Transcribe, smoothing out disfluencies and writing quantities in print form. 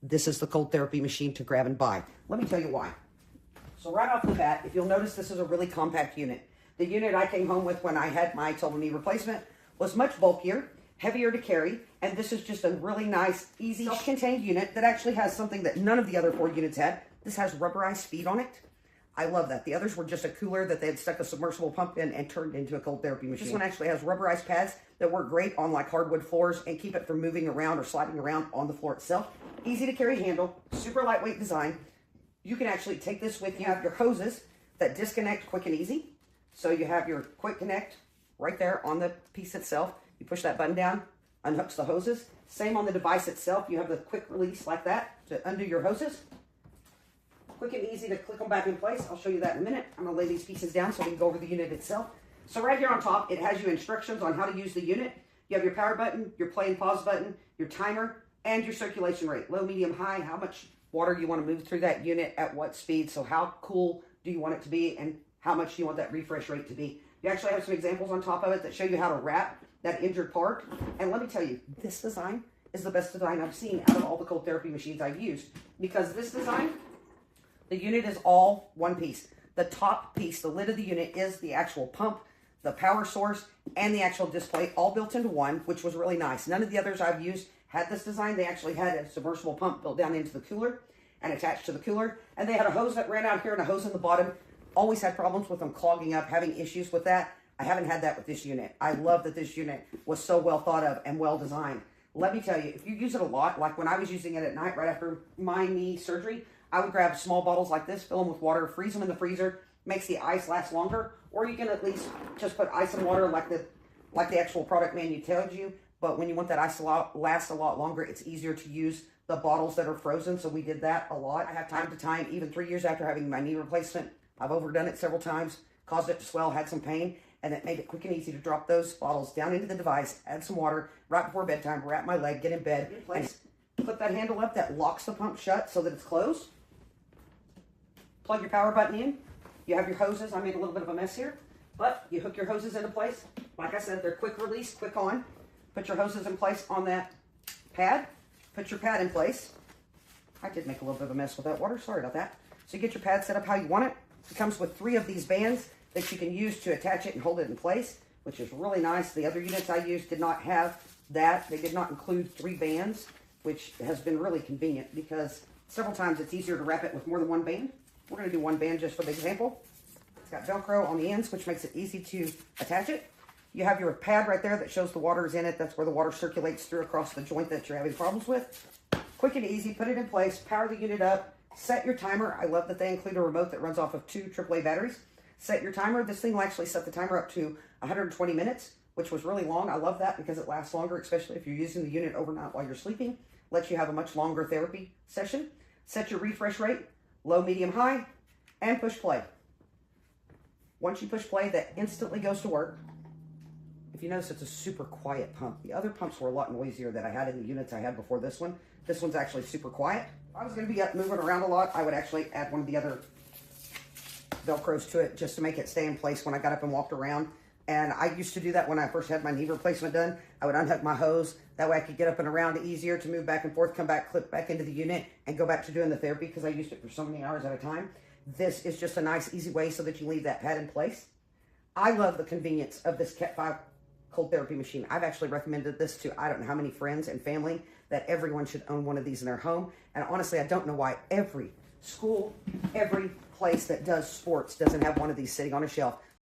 this is the cold therapy machine to grab and buy. Let me tell you why. So right off the bat, if you'll notice, this is a really compact unit. The unit I came home with when I had my total knee replacement was much bulkier, heavier to carry, and this is just a really nice, easy, self-contained unit that actually has something that none of the other Ford units had. This has rubberized feet on it. I love that. The others were just a cooler that they had stuck a submersible pump in and turned into a cold therapy machine. This one actually has rubberized pads that work great on like hardwood floors and keep it from moving around or sliding around on the floor itself. Easy to carry handle, super lightweight design. You can actually take this with you. You have your hoses that disconnect quick and easy. So you have your quick connect right there on the piece itself. You push that button down, unhooks the hoses. Same on the device itself. You have the quick release like that to undo your hoses. Quick and easy to click them back in place. I'll show you that in a minute. I'm going to lay these pieces down so we can go over the unit itself. So right here on top, it has you instructions on how to use the unit. You have your power button, your play and pause button, your timer, and your circulation rate. Low, medium, high, how much water you want to move through that unit at what speed. So how cool do you want it to be and how much do you want that refresh rate to be. You actually have some examples on top of it that show you how to wrap that injured part. And let me tell you, this design is the best design I've seen out of all the cold therapy machines I've used. Because this design, the unit is all one piece. The top piece, the lid of the unit, is the actual pump, the power source, and the actual display all built into one, which was really nice. None of the others I've used had this design. They actually had a submersible pump built down into the cooler and attached to the cooler. And they had a hose that ran out here and a hose in the bottom. Always had problems with them clogging up, having issues with that. I haven't had that with this unit. I love that this unit was so well thought of and well designed. Let me tell you, if you use it a lot, like when I was using it at night right after my knee surgery, I would grab small bottles like this, fill them with water, freeze them in the freezer, makes the ice last longer, or you can at least just put ice and water like the actual product menu tells you. But when you want that ice to last a lot longer, it's easier to use the bottles that are frozen. So we did that a lot. I have time to time, even 3 years after having my knee replacement, I've overdone it several times, caused it to swell, had some pain, and it made it quick and easy to drop those bottles down into the device, add some water right before bedtime, wrap my leg, get in bed, and put that handle up that locks the pump shut so that it's closed. Plug your power button in. You have your hoses. I made a little bit of a mess here, but you hook your hoses into place. Like I said, they're quick release, quick on. Put your hoses in place on that pad. Put your pad in place. I did make a little bit of a mess with that water. Sorry about that. So you get your pad set up how you want it. It comes with 3 of these bands that you can use to attach it and hold it in place, which is really nice. The other units I used did not have that. They did not include 3 bands, which has been really convenient because several times it's easier to wrap it with more than 1 band. We're going to do 1 band just for the example. It's got Velcro on the ends, which makes it easy to attach it. You have your pad right there that shows the water is in it. That's where the water circulates through across the joint that you're having problems with. Quick and easy, put it in place, power the unit up, set your timer. I love that they include a remote that runs off of 2 AAA batteries. Set your timer. This thing will actually set the timer up to 120 minutes, which was really long. I love that because it lasts longer, especially if you're using the unit overnight while you're sleeping. Lets you have a much longer therapy session. Set your refresh rate, low, medium, high, and push play. Once you push play, that instantly goes to work. If you notice, it's a super quiet pump. The other pumps were a lot noisier that I had in the units I had before this one. This one's actually super quiet. If I was going to be up moving around a lot, I would actually add one of the other Velcros to it just to make it stay in place when I got up and walked around. And I used to do that when I first had my knee replacement done. I would unhook my hose. That way I could get up and around easier to move back and forth, come back, clip back into the unit, and go back to doing the therapy because I used it for so many hours at a time. This is just a nice, easy way so that you leave that pad in place. I love the convenience of this Ketfiy cold therapy machine. I've actually recommended this to I don't know how many friends and family that everyone should own one of these in their home. And honestly, I don't know why every school, every place that does sports doesn't have one of these sitting on a shelf.